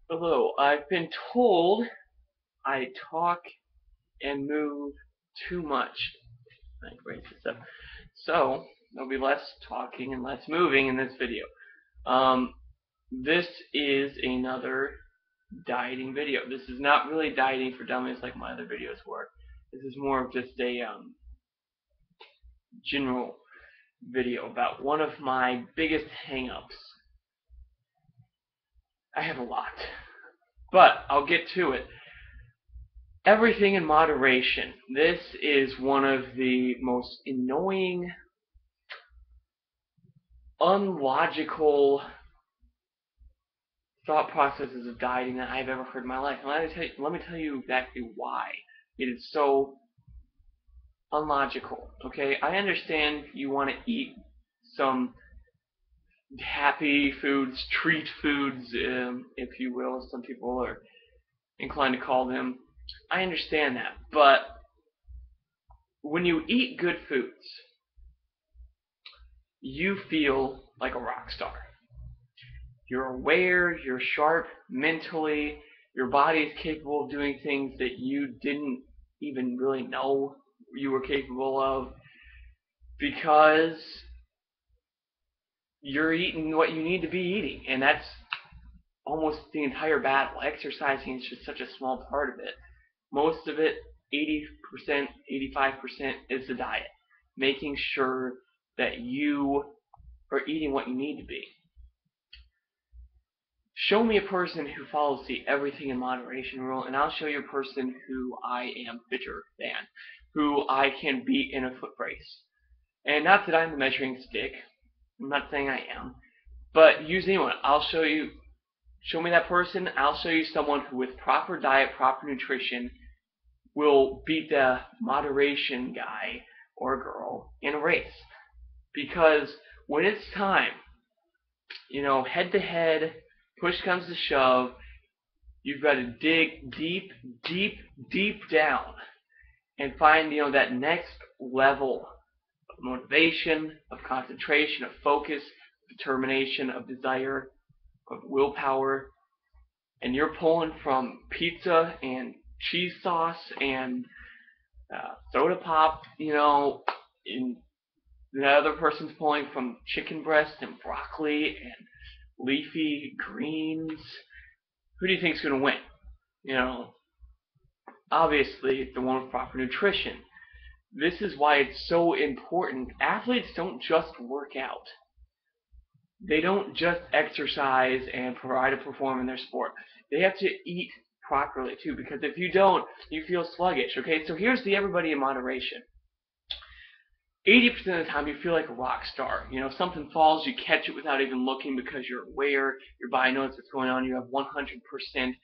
Hello, I've been told I talk and move too much. I break this up. So, there'll be less talking and less moving in this video. Um, this is another dieting video. This is not really dieting for dummies like my other videos were. This is more of just a general video about one of my biggest hang-ups. I have a lot, but I'll get to it. Everything in moderation. This is one of the most annoying, unlogical thought processes of dieting that I've ever heard in my life. And let me tell you exactly why it is so unlogical. Okay, I understand you want to eat some happy foods, treat foods, if you will, as some people are inclined to call them. I understand that, but when you eat good foods, you feel like a rock star. You're aware, you're sharp mentally, your body is capable of doing things that you didn't even really know you were capable of because you're eating what you need to be eating. And that's almost the entire battle. Exercising is just such a small part of it. Most of it, 80%, 85%, is the diet. Making sure that you are eating what you need to be. Show me a person who follows the everything in moderation rule, and I'll show you a person who I am fitter than, who I can beat in a foot race. And not that I'm the measuring stick. I'm not saying I am. But use anyone. Show me that person. I'll show you someone who, with proper diet, proper nutrition, will beat the moderation guy or girl in a race. Because when it's time, head to head, push comes to shove, you've got to dig deep, deep, deep down and find, that next level of motivation, of concentration, of focus, of determination, of desire, of willpower. And you're pulling from pizza and cheese sauce and soda pop, and the other person's pulling from chicken breast and broccoli and leafy greens. Who do you think's going to win? Obviously the one with proper nutrition. This is why it's so important. Athletes don't just work out. They don't just exercise and provide a perform in their sport. They have to eat properly too, because if you don't, you feel sluggish. Okay, so here's the everybody in moderation. 80% of the time you feel like a rock star. If something falls, you catch it without even looking because you're aware, your body knows what's going on, you have 100%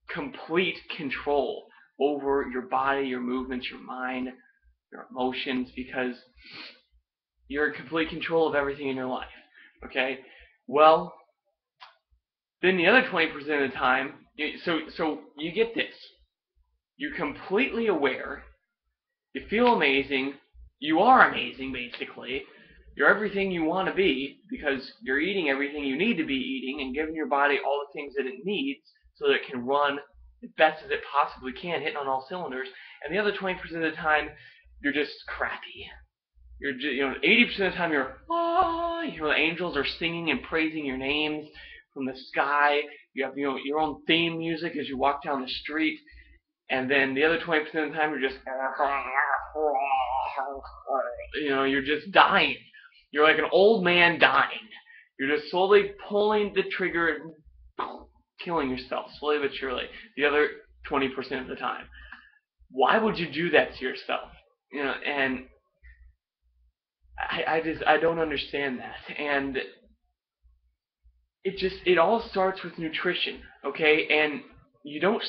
complete control over your body, your movements, your mind, your emotions, because you're in complete control of everything in your life. Okay? Well, then the other 20% of the time, so you get this. You're completely aware, you feel amazing, you are amazing basically, you're everything you want to be because you're eating everything you need to be eating and giving your body all the things that it needs so that it can run as best as it possibly can, hitting on all cylinders. And the other 20% of the time, you're just crappy. You're just, 80% of the time you're, the angels are singing and praising your names from the sky. You have, your own theme music as you walk down the street. And then the other 20% of the time you're just, you're just dying. You're like an old man dying. You're just slowly pulling the trigger and killing yourself, slowly but surely, the other 20% of the time. Why would you do that to yourself? And I don't understand that. And it all starts with nutrition, okay? And you don't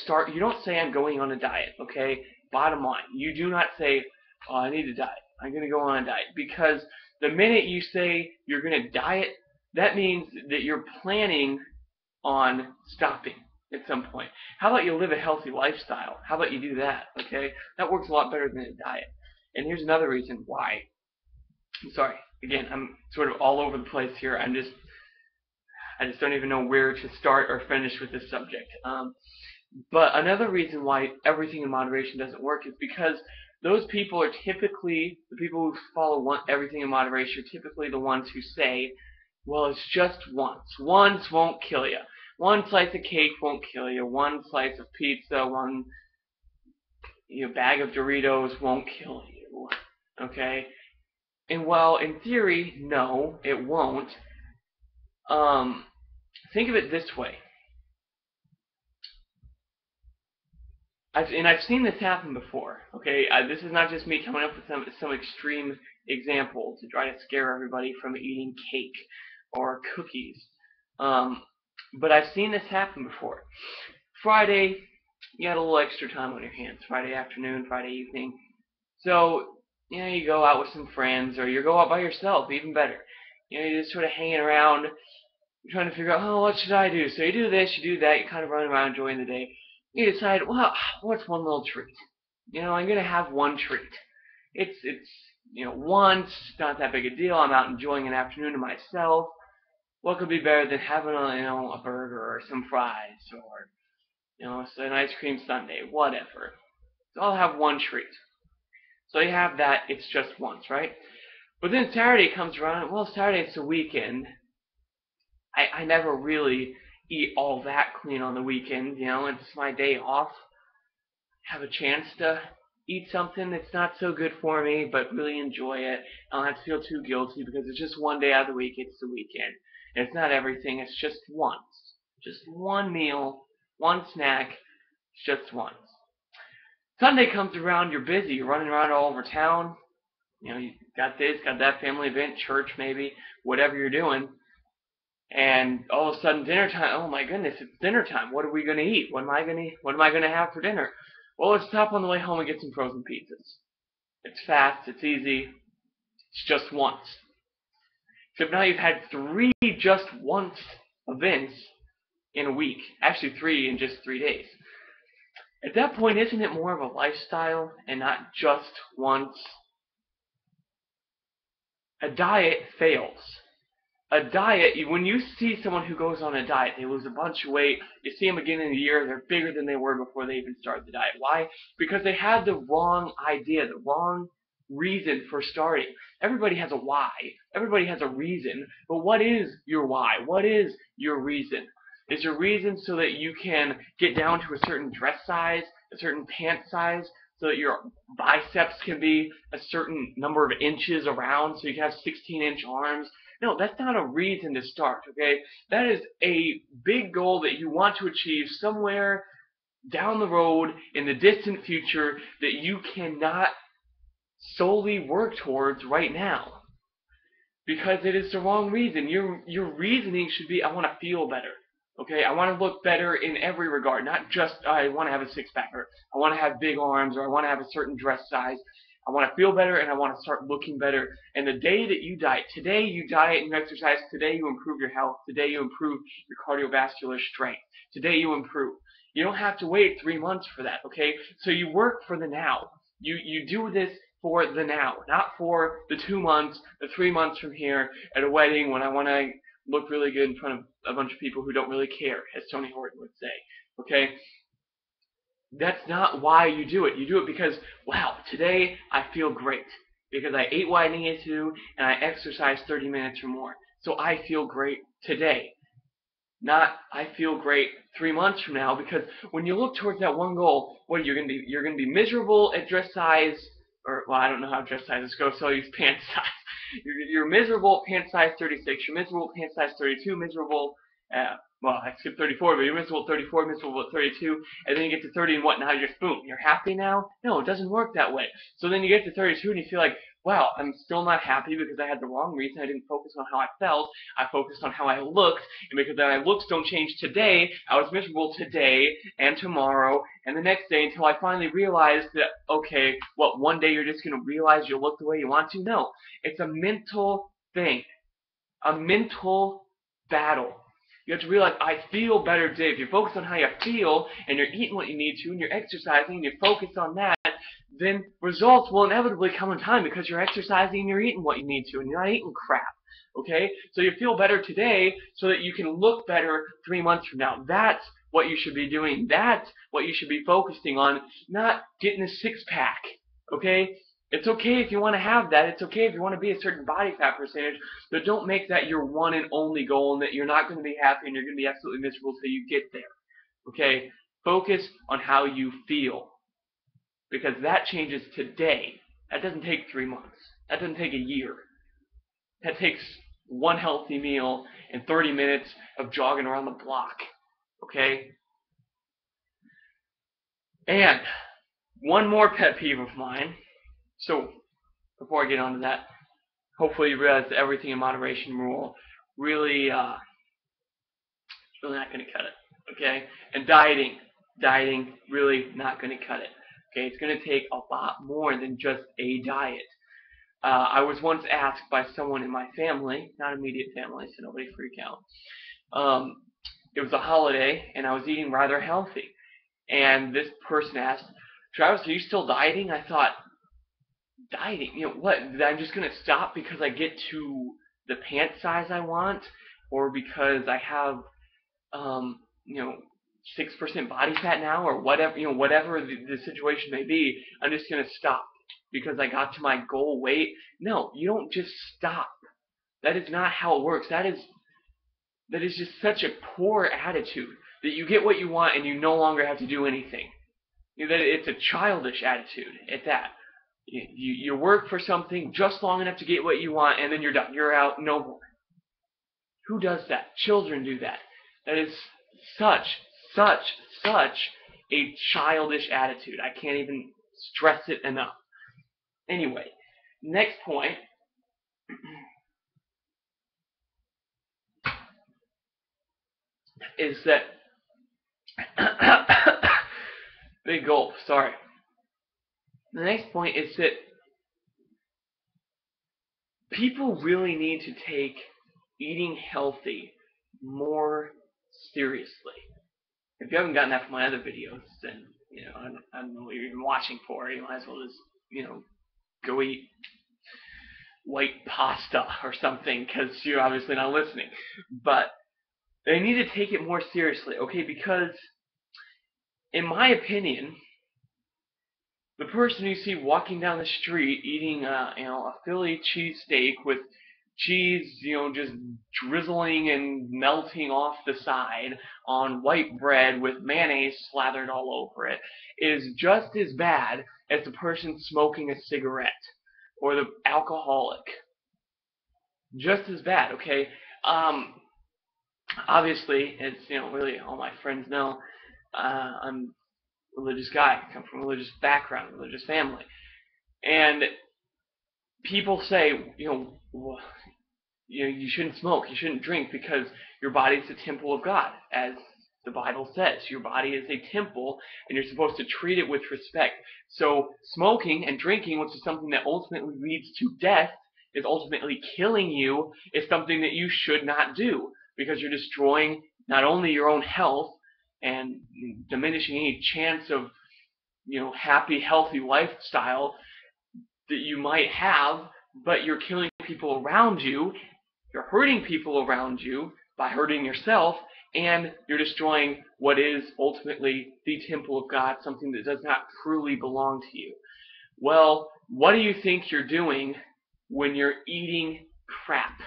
say I'm going on a diet, okay? Bottom line, you do not say, oh, I need a diet. I'm going to go on a diet. Because the minute you say you're going to diet, that means that you're planning on stopping at some point. How about you live a healthy lifestyle? How about you do that, okay? That works a lot better than a diet. And here's another reason why. I'm sorry. Again, I'm sort of all over the place here. I just don't even know where to start or finish with this subject. But another reason why everything in moderation doesn't work is because those people are typically, the people who follow everything in moderation are typically the ones who say, well, it's just once. Once won't kill you. One slice of cake won't kill you. One slice of pizza, one bag of Doritos won't kill you. Okay? And while in theory, no, it won't. Think of it this way. I've seen this happen before. Okay, this is not just me coming up with some extreme example to try to scare everybody from eating cake or cookies. But I've seen this happen before. Friday, you had a little extra time on your hands. Friday afternoon, Friday evening. So, you go out with some friends, or you go out by yourself, even better. You're just sort of hanging around, trying to figure out, oh, what should I do? So you do this, you do that, you kind of run around enjoying the day. You decide, well, what's one little treat? I'm going to have one treat. It's once, not that big a deal. I'm out enjoying an afternoon to myself. What could be better than having a burger or some fries or, an ice cream sundae, whatever. So I'll have one treat. So you have that, it's just once, right? But then Saturday comes around, well, Saturday's the weekend. I never really eat all that clean on the weekend, it's my day off. Have a chance to eat something that's not so good for me, but really enjoy it. I don't have to feel too guilty because it's just one day out of the week, it's the weekend. And it's not everything, it's just once. Just one meal, one snack, it's just once. Sunday comes around, you're busy, you're running around all over town. You got this, got that family event, church maybe, whatever you're doing. And all of a sudden dinner time, oh my goodness, it's dinner time. What are we going to eat? What am I going to have for dinner? Well, let's stop on the way home and get some frozen pizzas. It's fast, it's easy, it's just once. Except now you've had 3 just once events in a week. Actually 3 in just 3 days. At that point, isn't it more of a lifestyle and not just once? A diet fails. A diet, when you see someone who goes on a diet, they lose a bunch of weight, you see them again in a year, they're bigger than they were before they even started the diet. Why? Because they had the wrong idea, the wrong reason for starting. Everybody has a why. Everybody has a reason. But what is your why? What is your reason? Is your reason so that you can get down to a certain dress size, a certain pant size, so that your biceps can be a certain number of inches around, so you can have 16-inch arms? No, that's not a reason to start, okay? That is a big goal that you want to achieve somewhere down the road in the distant future that you cannot solely work towards right now. Because it is the wrong reason. Your reasoning should be, I want to feel better. Okay, I want to look better in every regard, not just I want to have a six-pack, or I want to have big arms, or I want to have a certain dress size. I want to feel better, and I want to start looking better. And the day that you diet, today you diet and you exercise, today you improve your health, today you improve your cardiovascular strength, today you improve. You don't have to wait 3 months for that, okay? So you work for the now. You do this for the now, not for the 2 months, the 3 months from here at a wedding when I want to look really good in front of a bunch of people who don't really care, as Tony Horton would say, okay? That's not why you do it. You do it because, wow, today I feel great because I ate what I needed to and I exercised 30 minutes or more. So I feel great today. Not I feel great 3 months from now, because when you look towards that one goal, what you're going to be miserable at dress size, or well, I don't know how dress sizes go, so I'll use pant size. You're miserable at pant size 36. You're miserable at pant size 32. Miserable well, I skipped 34, but you're miserable at 34, miserable at 32, and then you get to 30 and what, now you're boom, you're happy now? No, it doesn't work that way. So then you get to 32 and you feel like, wow, I'm still not happy because I had the wrong reason. I didn't focus on how I felt. I focused on how I looked, and because my looks don't change today, I was miserable today and tomorrow and the next day until I finally realized that, okay, what, one day you're just going to realize you'll look the way you want to? No, it's a mental thing, a mental battle. You have to realize, I feel better today. If you focus on how you feel, and you're eating what you need to, and you're exercising, and you focus on that, then results will inevitably come in time because you're exercising and you're eating what you need to, and you're not eating crap. Okay? So you feel better today so that you can look better 3 months from now. That's what you should be doing. That's what you should be focusing on, not getting a six-pack. Okay? It's okay if you want to have that. It's okay if you want to be a certain body fat percentage, but don't make that your one and only goal and that you're not going to be happy and you're going to be absolutely miserable until you get there. Okay? Focus on how you feel, because that changes today. That doesn't take 3 months. That doesn't take a year. That takes one healthy meal and 30 minutes of jogging around the block. Okay? And one more pet peeve of mine. So, before I get on to that, hopefully you realize that everything in moderation rule really, it's really not going to cut it. Okay? And dieting, really not going to cut it. Okay? It's going to take a lot more than just a diet. I was once asked by someone in my family, not immediate family, so nobody freak out. It was a holiday, and I was eating rather healthy. And this person asked, Travis, are you still dieting? I thought, dieting? You know, what? I'm just going to stop because I get to the pant size I want? Or because I have, 6% body fat now? Or whatever, whatever the situation may be, I'm just going to stop because I got to my goal weight. No, you don't just stop. That is not how it works. That is just such a poor attitude that you get what you want and you no longer have to do anything. That it's a childish attitude at that. You work for something just long enough to get what you want and then you're done. You're out, no more. Who does that? Children do that. That is such a childish attitude. I can't even stress it enough. Anyway, next point is that big gulp, sorry. The next point is that people really need to take eating healthy more seriously. If you haven't gotten that from my other videos, then I don't know what you're even watching for. You might as well just go eat white pasta or something, because you're obviously not listening. But they need to take it more seriously, okay? Because in my opinion, the person you see walking down the street eating a Philly cheesesteak with cheese, just drizzling and melting off the side on white bread with mayonnaise slathered all over it, is just as bad as the person smoking a cigarette or the alcoholic. Just as bad, okay? Obviously, it's, really all my friends know, I'm a religious guy. I come from a religious background, a religious family. And people say, you shouldn't smoke, you shouldn't drink because your body is a temple of God, as the Bible says. Your body is a temple, and you're supposed to treat it with respect. So smoking and drinking, which is something that ultimately leads to death, is ultimately killing you, is something that you should not do, because you're destroying not only your own health and diminishing any chance of happy, healthy lifestyle that you might have, but you're killing people around you, you're hurting people around you by hurting yourself, and you're destroying what is ultimately the temple of God, something that does not truly belong to you. Well, what do you think you're doing when you're eating crap?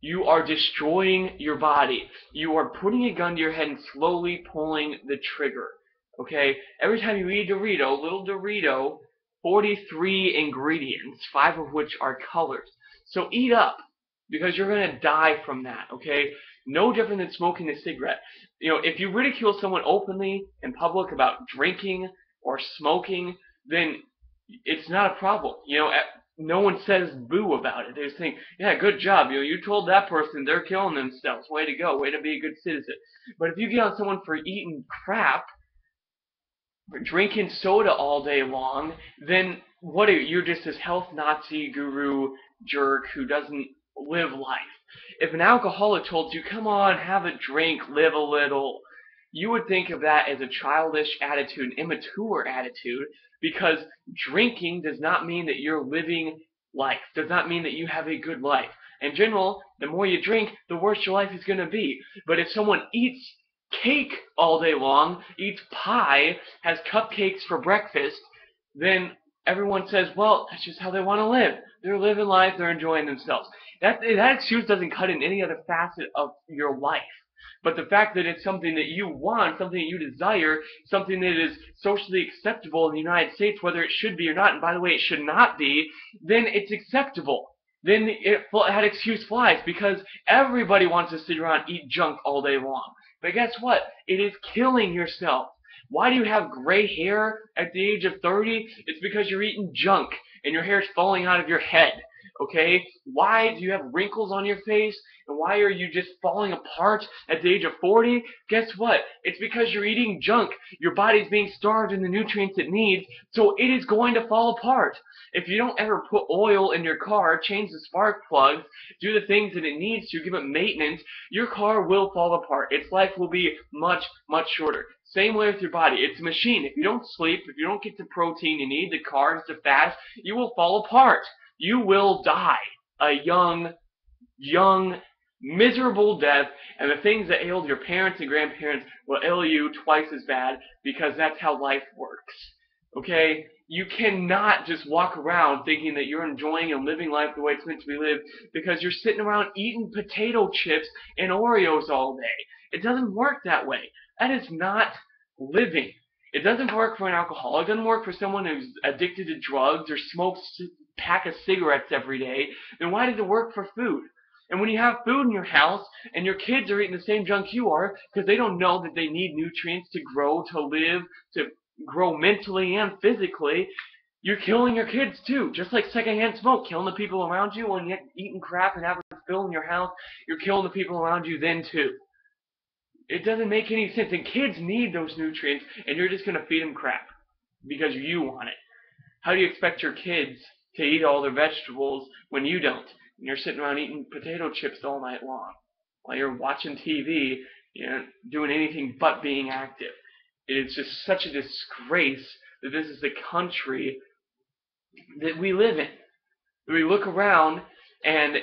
You are destroying your body. You are putting a gun to your head and slowly pulling the trigger. Okay? Every time you eat a Dorito, little Dorito, 43 ingredients, 5 of which are colors. So eat up, because you're going to die from that, okay? No different than smoking a cigarette. If you ridicule someone openly in public about drinking or smoking, then it's not a problem. No one says boo about it. They just think, yeah, good job. You told that person they're killing themselves. Way to go. Way to be a good citizen. But if you get on someone for eating crap, drinking soda all day long, then what are you? You're just this health Nazi guru jerk who doesn't live life. If an alcoholic told you, come on, have a drink, live a little, you would think of that as a childish attitude, an immature attitude, because drinking does not mean that you're living life, does not mean that you have a good life. In general, the more you drink, the worse your life is going to be. But if someone eats cake all day long, eats pie, has cupcakes for breakfast, then everyone says, well, that's just how they want to live. They're living life, they're enjoying themselves. That excuse doesn't cut in any other facet of your life. But the fact that it's something that you want, something that you desire, something that is socially acceptable in the United States, whether it should be or not, and by the way, it should not be, then it's acceptable. Then that excuse flies, because everybody wants to sit around and eat junk all day long. But guess what? It is killing yourself. Why do you have gray hair at the age of 30? It's because you're eating junk and your hair is falling out of your head. Okay? Why do you have wrinkles on your face? And why are you just falling apart at the age of 40? Guess what? It's because you're eating junk. Your body's being starved in the nutrients it needs, so it is going to fall apart. If you don't ever put oil in your car, change the spark plugs, do the things that it needs to, give it maintenance, your car will fall apart. Its life will be much, much shorter. Same way with your body. It's a machine. If you don't sleep, if you don't get the protein you need, the carbs, the fats, you will fall apart. You will die a young, miserable death, and the things that ailed your parents and grandparents will ail you twice as bad, because that's how life works. Okay? You cannot just walk around thinking that you're enjoying and living life the way it's meant to be lived because you're sitting around eating potato chips and Oreos all day. It doesn't work that way. That is not living. It doesn't work for an alcoholic. It doesn't work for someone who's addicted to drugs or smokes a pack of cigarettes every day. Then why does it work for food? And when you have food in your house and your kids are eating the same junk you are because they don't know that they need nutrients to grow, to live, to grow mentally and physically, you're killing your kids too. Just like secondhand smoke, killing the people around you. When you're eating crap and having spill in your house, you're killing the people around you then too. It doesn't make any sense. And kids need those nutrients, and you're just going to feed them crap because you want it. How do you expect your kids to eat all their vegetables when you don't? And you're sitting around eating potato chips all night long while you're watching TV, doing anything but being active. It is just such a disgrace that this is the country that we live in. We look around and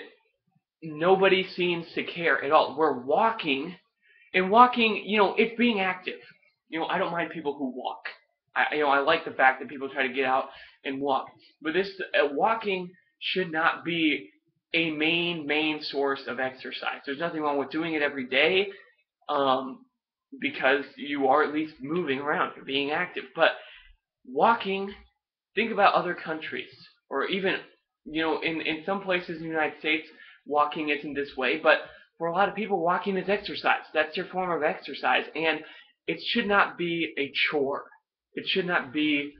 nobody seems to care at all. We're walking, and walking, it's being active. I don't mind people who walk. I like the fact that people try to get out and walk. But this walking should not be a main source of exercise. There's nothing wrong with doing it every day, because you are at least moving around, you're being active. But walking, think about other countries, or even, in some places in the United States, walking isn't this way, but for a lot of people, walking is exercise. That's your form of exercise, and it should not be a chore. It should not be,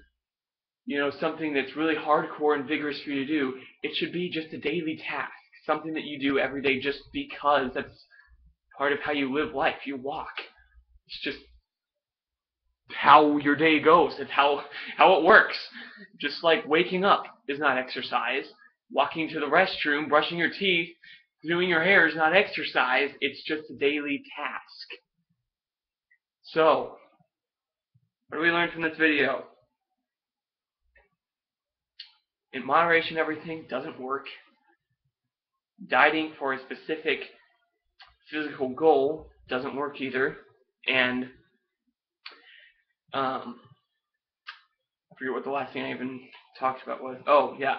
something that's really hardcore and vigorous for you to do. It should be just a daily task, something that you do every day just because that's part of how you live life. You walk. It's just how your day goes. It's how it works. Just like waking up is not exercise. Walking to the restroom, brushing your teeth, doing your hair is not exercise. It's just a daily task. So, what do we learn from this video? In moderation, everything doesn't work. Dieting for a specific physical goal doesn't work either. And I forget what the last thing I even talked about was. Oh, yeah.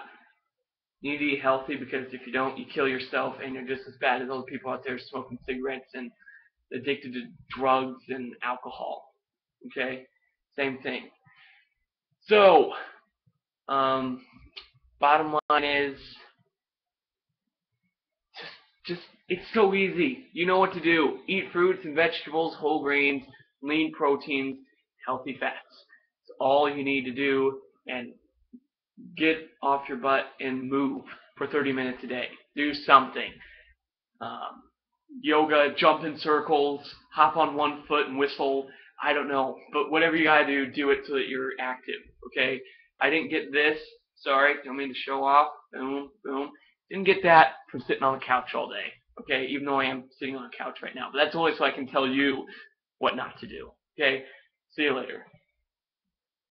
You need to eat healthy, because if you don't, you kill yourself, and you're just as bad as all the people out there smoking cigarettes and addicted to drugs and alcohol. Okay? Same thing. So, bottom line is, just it's so easy. You know what to do. Eat fruits and vegetables, whole grains, lean proteins, healthy fats. It's all you need to do, and get off your butt and move for 30 minutes a day. Do something. Yoga, jump in circles, hop on one foot and whistle. I don't know. But whatever you gotta do, do it so that you're active. Okay? I didn't get this. Sorry. Don't mean to show off. Boom, boom. Didn't get that from sitting on the couch all day. Okay? Even though I am sitting on a couch right now. But that's only so I can tell you what not to do. Okay? See you later.